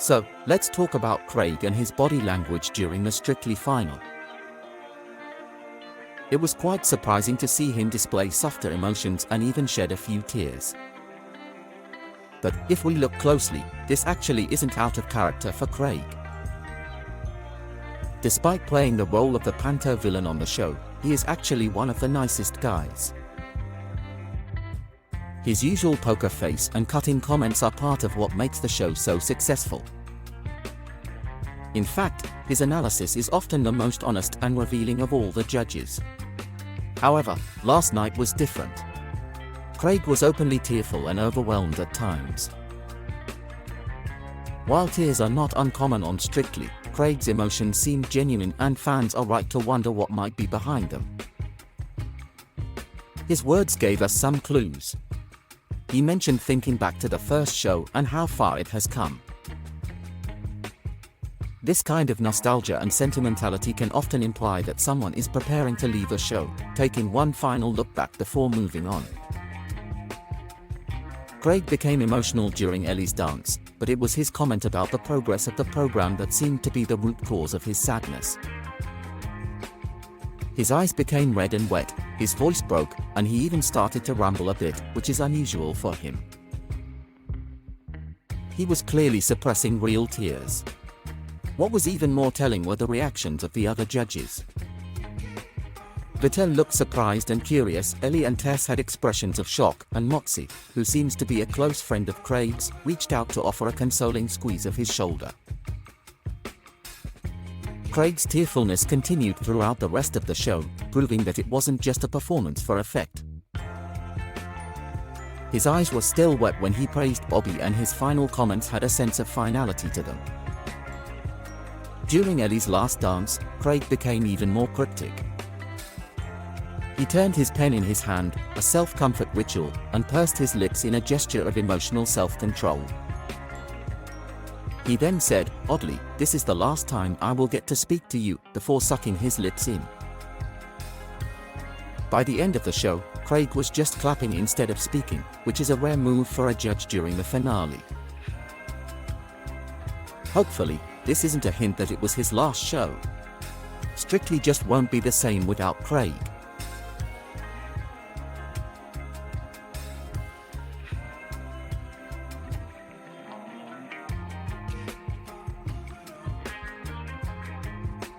So, let's talk about Craig and his body language during the Strictly final. It was quite surprising to see him display softer emotions and even shed a few tears. But if we look closely, this actually isn't out of character for Craig. Despite playing the role of the panto villain on the show, he is actually one of the nicest guys. His usual poker face and cutting comments are part of what makes the show so successful. In fact, his analysis is often the most honest and revealing of all the judges. However, last night was different. Craig was openly tearful and overwhelmed at times. While tears are not uncommon on Strictly, Craig's emotions seem genuine and fans are right to wonder what might be behind them. His words gave us some clues. He mentioned thinking back to the first show and how far it has come. This kind of nostalgia and sentimentality can often imply that someone is preparing to leave a show, taking one final look back before moving on. Craig became emotional during Ellie's dance, but it was his comment about the progress of the program that seemed to be the root cause of his sadness. His eyes became red and wet, his voice broke, and he even started to rumble a bit, which is unusual for him. He was clearly suppressing real tears. What was even more telling were the reactions of the other judges. Vittel looked surprised and curious. Ellie and Tess had expressions of shock, and Moxie, who seems to be a close friend of Craig's, reached out to offer a consoling squeeze of his shoulder. Craig's tearfulness continued throughout the rest of the show, proving that it wasn't just a performance for effect. His eyes were still wet when he praised Bobby, and his final comments had a sense of finality to them. During Ellie's last dance, Craig became even more cryptic. He turned his pen in his hand, a self-comfort ritual, and pursed his lips in a gesture of emotional self-control. He then said, oddly, "This is the last time I will get to speak to you," before sucking his lips in. By the end of the show, Craig was just clapping instead of speaking, which is a rare move for a judge during the finale. Hopefully, this isn't a hint that it was his last show. Strictly just won't be the same without Craig.